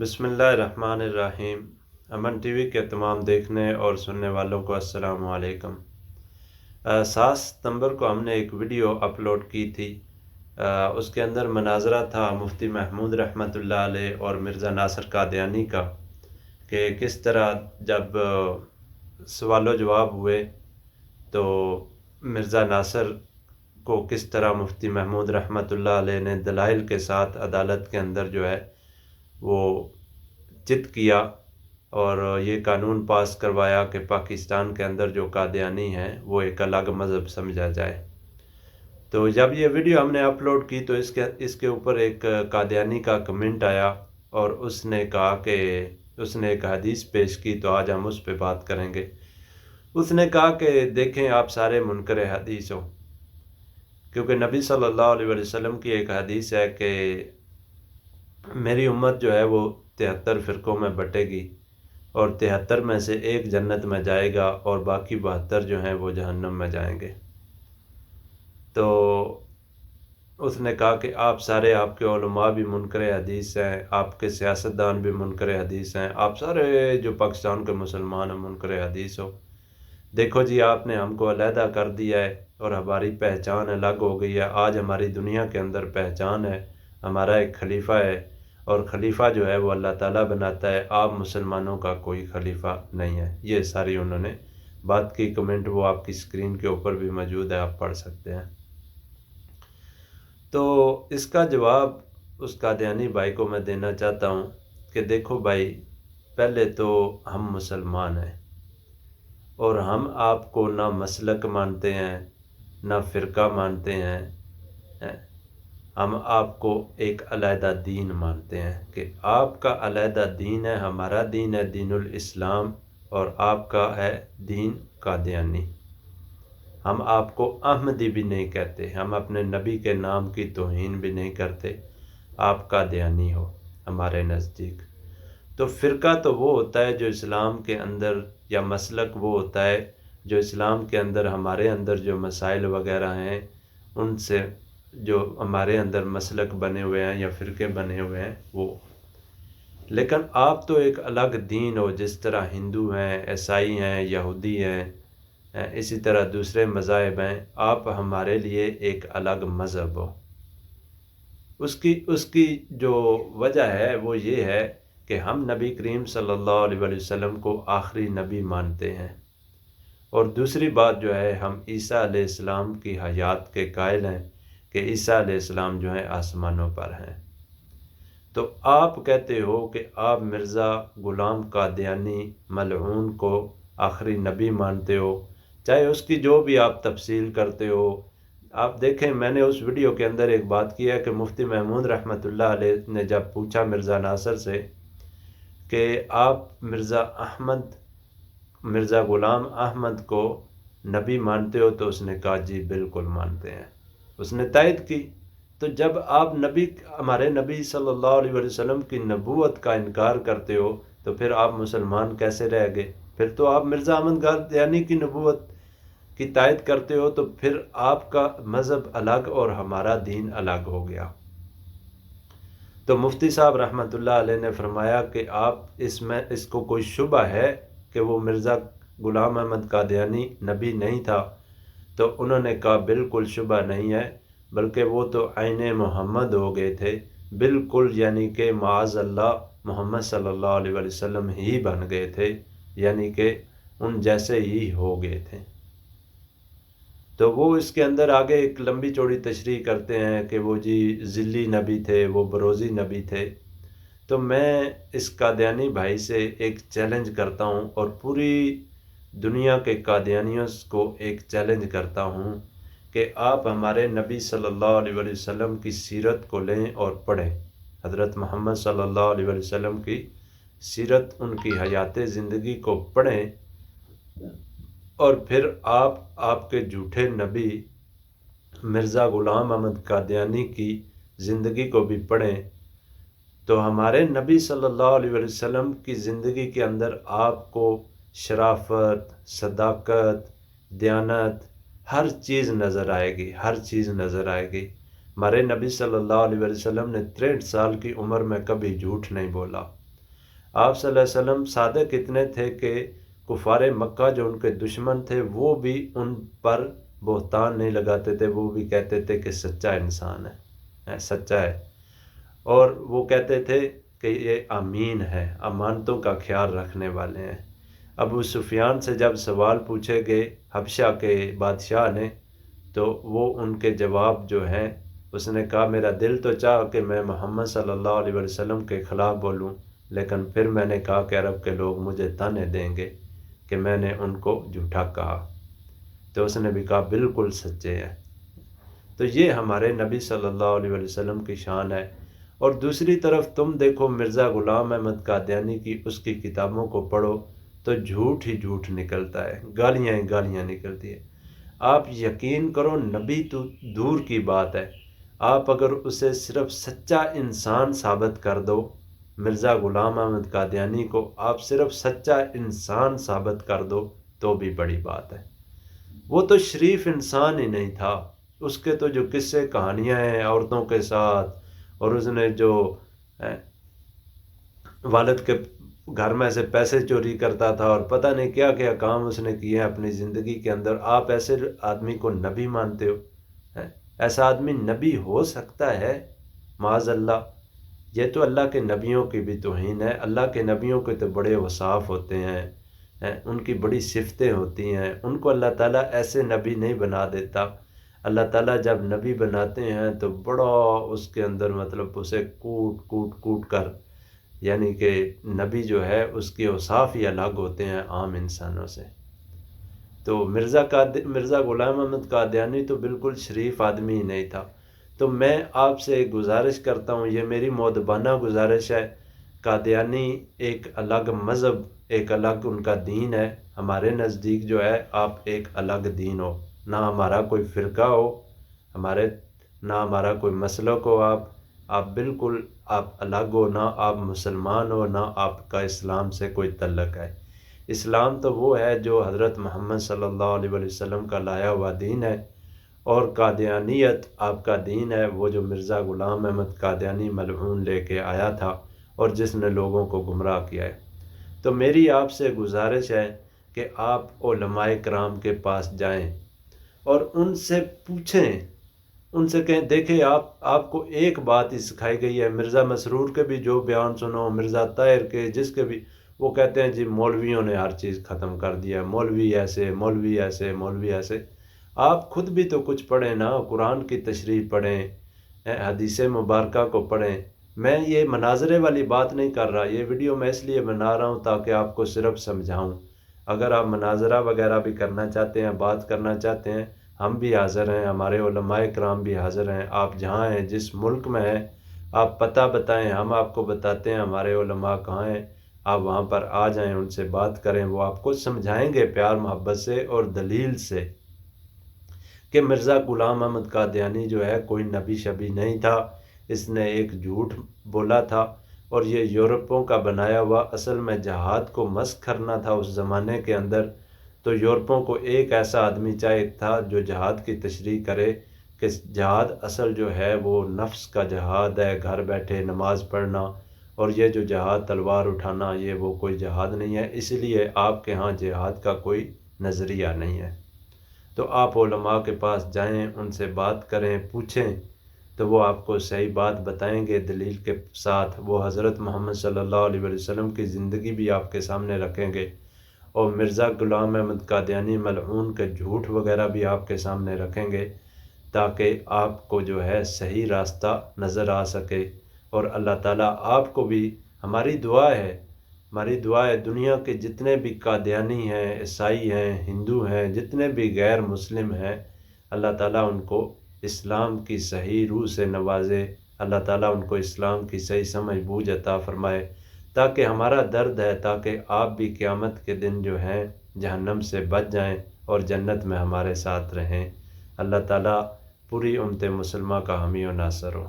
بسم اللہ الرحمن الرحیم۔ امن ٹی وی کے تمام دیکھنے اور سننے والوں کو السلام علیکم۔ 7 ستمبر کو ہم نے ایک ویڈیو اپلوڈ کی تھی۔ اس کے اندر مناظرہ تھا مفتی محمود رحمۃ اللہ علیہ اور مرزا ناصر قادیانی کا، کہ کس طرح جب سوال و جواب ہوئے تو مرزا ناصر کو کس طرح مفتی محمود رحمۃ اللہ علیہ نے دلائل کے ساتھ عدالت کے اندر جو ہے وہ چت کیا اور یہ قانون پاس کروایا کہ پاکستان کے اندر جو قادیانی ہیں وہ ایک الگ مذہب سمجھا جائے۔ تو جب یہ ویڈیو ہم نے اپلوڈ کی تو اس کے اوپر ایک قادیانی کا کمنٹ آیا اور اس نے کہا کہ اس نے ایک حدیث پیش کی، تو آج ہم اس پہ بات کریں گے۔ اس نے کہا کہ دیکھیں آپ سارے منکر حدیث ہو، کیونکہ نبی صلی اللہ علیہ وسلم کی ایک حدیث ہے کہ میری امت جو ہے وہ 73 فرقوں میں بٹے گی اور 73 میں سے ایک جنت میں جائے گا اور باقی 72 جو ہیں وہ جہنم میں جائیں گے۔ تو اس نے کہا کہ آپ کے علماء بھی منکر حدیث ہیں، آپ کے سیاستدان بھی منکر حدیث ہیں، آپ سارے جو پاکستان کے مسلمان ہیں منکر حدیث ہو۔ دیکھو جی، آپ نے ہم کو علیحدہ کر دیا ہے اور ہماری پہچان الگ ہو گئی ہے۔ آج ہماری دنیا کے اندر پہچان ہے، ہمارا ایک خلیفہ ہے اور خلیفہ جو ہے وہ اللہ تعالیٰ بناتا ہے، آپ مسلمانوں کا کوئی خلیفہ نہیں ہے۔ یہ ساری انہوں نے بات کی، کمنٹ وہ آپ کی اسکرین کے اوپر بھی موجود ہے، آپ پڑھ سکتے ہیں۔ تو اس کا جواب اس قادیانی بھائی کو میں دینا چاہتا ہوں کہ دیکھو بھائی، پہلے تو ہم مسلمان ہیں اور ہم آپ کو نہ مسلک مانتے ہیں نہ فرقہ مانتے ہیں، ہم آپ کو ایک علیحدہ دین مانتے ہیں کہ آپ کا علیحدہ دین ہے، ہمارا دین ہے دین الاسلام اور آپ کا ہے دین قادیانی۔ ہم آپ کو احمدی بھی نہیں کہتے، ہم اپنے نبی کے نام کی توہین بھی نہیں کرتے، آپ قادیانی ہو ہمارے نزدیک۔ تو فرقہ تو وہ ہوتا ہے جو اسلام کے اندر، یا مسلک وہ ہوتا ہے جو اسلام کے اندر ہمارے اندر جو مسائل وغیرہ ہیں ان سے جو ہمارے اندر مسلک بنے ہوئے ہیں یا فرقے بنے ہوئے ہیں وہ۔ لیکن آپ تو ایک الگ دین ہو، جس طرح ہندو ہیں، عیسائی ہیں، یہودی ہیں، اسی طرح دوسرے مذاہب ہیں، آپ ہمارے لیے ایک الگ مذہب ہو۔ اس کی جو وجہ ہے وہ یہ ہے کہ ہم نبی کریم صلی اللہ علیہ وسلم کو آخری نبی مانتے ہیں، اور دوسری بات جو ہے ہم عیسیٰ علیہ السلام کی حیات کے قائل ہیں کہ عیسیٰ علیہ السلام جو ہیں آسمانوں پر ہیں۔ تو آپ کہتے ہو کہ آپ مرزا غلام قادیانی ملعون کو آخری نبی مانتے ہو، چاہے اس کی جو بھی آپ تفصیل کرتے ہو۔ آپ دیکھیں، میں نے اس ویڈیو کے اندر ایک بات کی ہے کہ مفتی محمود رحمۃ اللہ علیہ نے جب پوچھا مرزا ناصر سے کہ آپ مرزا غلام احمد کو نبی مانتے ہو، تو اس نے کہا جی بالکل مانتے ہیں، اس نے تائید کی۔ تو جب آپ ہمارے نبی صلی اللہ علیہ وسلم کی نبوت کا انکار کرتے ہو تو پھر آپ مسلمان کیسے رہ گئے؟ پھر تو آپ مرزا احمد قادیانی کی نبوت کی تائید کرتے ہو، تو پھر آپ کا مذہب الگ اور ہمارا دین الگ ہو گیا۔ تو مفتی صاحب رحمۃ اللہ علیہ نے فرمایا کہ آپ اس کو کوئی شبہ ہے کہ وہ مرزا غلام احمد قادیانی نبی نہیں تھا؟ تو انہوں نے کہا بالکل شبہ نہیں ہے، بلکہ وہ تو عین محمد ہو گئے تھے، بالکل، یعنی کہ معاذ اللہ محمد صلی اللہ علیہ وسلم ہی بن گئے تھے، یعنی کہ ان جیسے ہی ہو گئے تھے۔ تو وہ اس کے اندر آگے ایک لمبی چوڑی تشریح کرتے ہیں کہ وہ جی ذلی نبی تھے، وہ بروزی نبی تھے۔ تو میں اس قادیانی بھائی سے ایک چیلنج کرتا ہوں اور پوری دنیا کے قادیانیوں کو ایک چیلنج کرتا ہوں کہ آپ ہمارے نبی صلی اللہ علیہ وسلم کی سیرت کو لیں اور پڑھیں، حضرت محمد صلی اللہ علیہ وسلم کی سیرت، ان کی حیات زندگی کو پڑھیں، اور پھر آپ کے جھوٹے نبی مرزا غلام احمد قادیانی کی زندگی کو بھی پڑھیں، تو ہمارے نبی صلی اللہ علیہ وسلم کی زندگی کے اندر آپ کو شرافت، صداقت، دیانت، ہر چیز نظر آئے گی، ہر چیز نظر آئے گی۔ ہمارے نبی صلی اللہ علیہ وسلم نے 63 سال کی عمر میں کبھی جھوٹ نہیں بولا، آپ صلی اللہ علیہ وسلم صادق اتنے تھے کہ کفار مکہ جو ان کے دشمن تھے وہ بھی ان پر بہتان نہیں لگاتے تھے، وہ بھی کہتے تھے کہ سچا انسان ہے، سچا ہے، اور وہ کہتے تھے کہ یہ امین ہے، امانتوں کا خیال رکھنے والے ہیں۔ ابو سفیان سے جب سوال پوچھے گئے حبشہ کے بادشاہ نے، تو وہ ان کے جواب جو ہیں، اس نے کہا میرا دل تو چاہا کہ میں محمد صلی اللہ علیہ وسلم کے خلاف بولوں، لیکن پھر میں نے کہا کہ عرب کے لوگ مجھے طعنے دیں گے کہ میں نے ان کو جھوٹا کہا۔ تو اس نے بھی کہا بالکل سچے ہیں۔ تو یہ ہمارے نبی صلی اللہ علیہ وسلم کی شان ہے۔ اور دوسری طرف تم دیکھو مرزا غلام احمد قادیانی کی اس کی کتابوں کو پڑھو تو جھوٹ ہی جھوٹ نکلتا ہے، گالیاں ہی گالیاں نکلتی ہیں۔ آپ یقین کرو نبی تو دور کی بات ہے، آپ اگر اسے صرف سچا انسان ثابت کر دو، مرزا غلام احمد قادیانی کو آپ صرف سچا انسان ثابت کر دو تو بھی بڑی بات ہے۔ وہ تو شریف انسان ہی نہیں تھا، اس کے تو جو قصے کہانیاں ہیں عورتوں کے ساتھ، اور اس نے جو والد کے گھر میں سے پیسے چوری کرتا تھا اور پتہ نہیں کیا کیا کام اس نے کیے ہیں اپنی زندگی کے اندر، آپ ایسے آدمی کو نبی مانتے ہو؟ ایسا آدمی نبی ہو سکتا ہے؟ معاذ اللہ، یہ تو اللہ کے نبیوں کی بھی توہین ہے۔ اللہ کے نبیوں کے تو بڑے اوصاف ہوتے ہیں، ان کی بڑی صفتیں ہوتی ہیں، ان کو اللہ تعالیٰ ایسے نبی نہیں بنا دیتا۔ اللہ تعالیٰ جب نبی بناتے ہیں تو بڑا اس کے اندر مطلب اسے کوٹ کوٹ کوٹ کر، یعنی کہ نبی جو ہے اس کے اوصاف ہی الگ ہوتے ہیں عام انسانوں سے۔ تو مرزا غلام احمد قادیانی تو بالکل شریف آدمی ہی نہیں تھا۔ تو میں آپ سے ایک گزارش کرتا ہوں، یہ میری مؤدبانہ گزارش ہے، قادیانی ایک الگ مذہب، ایک الگ ان کا دین ہے۔ ہمارے نزدیک جو ہے آپ ایک الگ دین ہو، نہ ہمارا کوئی فرقہ ہو، نہ ہمارا کوئی مسلک ہو، آپ بالکل آپ الگ ہو، نہ آپ مسلمان ہو، نہ آپ کا اسلام سے کوئی تعلق ہے۔ اسلام تو وہ ہے جو حضرت محمد صلی اللہ علیہ وسلم کا لایا ہوا دین ہے، اور قادیانیت آپ کا دین ہے، وہ جو مرزا غلام احمد قادیانی ملعون لے کے آیا تھا اور جس نے لوگوں کو گمراہ کیا ہے۔ تو میری آپ سے گزارش ہے کہ آپ علماء کرام کے پاس جائیں اور ان سے پوچھیں، ان سے کہیں دیکھیں آپ کو ایک بات ہی سکھائی گئی ہے۔ مرزا مسرور کے بھی جو بیان سنو، مرزا طاہر کے، جس کے بھی، وہ کہتے ہیں جی مولویوں نے ہر چیز ختم کر دیا، مولوی ایسے، مولوی ایسے، مولوی ایسے۔ آپ خود بھی تو کچھ پڑھیں نا، قرآن کی تشریح پڑھیں، حدیث مبارکہ کو پڑھیں۔ میں یہ مناظرے والی بات نہیں کر رہا، یہ ویڈیو میں اس لیے بنا رہا ہوں تاکہ آپ کو صرف سمجھاؤں۔ اگر آپ مناظرہ وغیرہ بھی کرنا چاہتے ہیں، بات کرنا چاہتے ہیں، ہم بھی حاضر ہیں، ہمارے علماء کرام بھی حاضر ہیں۔ آپ جہاں ہیں، جس ملک میں ہیں، آپ پتہ بتائیں، ہم آپ کو بتاتے ہیں ہمارے علماء کہاں ہیں، آپ وہاں پر آ جائیں، ان سے بات کریں، وہ آپ کو سمجھائیں گے پیار محبت سے اور دلیل سے کہ مرزا غلام احمد قادیانی جو ہے کوئی نبی شبی نہیں تھا، اس نے ایک جھوٹ بولا تھا، اور یہ یورپوں کا بنایا ہوا اصل میں جہاد کو مسخ کرنا تھا اس زمانے کے اندر۔ تو یورپوں کو ایک ایسا آدمی چاہیے تھا جو جہاد کی تشریح کرے کہ جہاد اصل جو ہے وہ نفس کا جہاد ہے، گھر بیٹھے نماز پڑھنا، اور یہ جو جہاد تلوار اٹھانا، یہ وہ کوئی جہاد نہیں ہے، اس لیے آپ کے ہاں جہاد کا کوئی نظریہ نہیں ہے۔ تو آپ علماء کے پاس جائیں، ان سے بات کریں، پوچھیں، تو وہ آپ کو صحیح بات بتائیں گے دلیل کے ساتھ۔ وہ حضرت محمد صلی اللہ علیہ وسلم کی زندگی بھی آپ کے سامنے رکھیں گے، اور مرزا غلام احمد قادیانی ملعون کے جھوٹ وغیرہ بھی آپ کے سامنے رکھیں گے، تاکہ آپ کو جو ہے صحیح راستہ نظر آ سکے۔ اور اللہ تعالیٰ آپ کو بھی، ہماری دعا ہے دنیا کے جتنے بھی قادیانی ہیں، عیسائی ہیں، ہندو ہیں، جتنے بھی غیر مسلم ہیں، اللہ تعالیٰ ان کو اسلام کی صحیح روح سے نوازے، اللہ تعالیٰ ان کو اسلام کی صحیح سمجھ بوجھ عطا فرمائے، تاکہ ہمارا درد ہے، تاکہ آپ بھی قیامت کے دن جو ہیں جہنم سے بچ جائیں اور جنت میں ہمارے ساتھ رہیں۔ اللہ تعالیٰ پوری امت مسلمہ کا حامی و ناصر ہو۔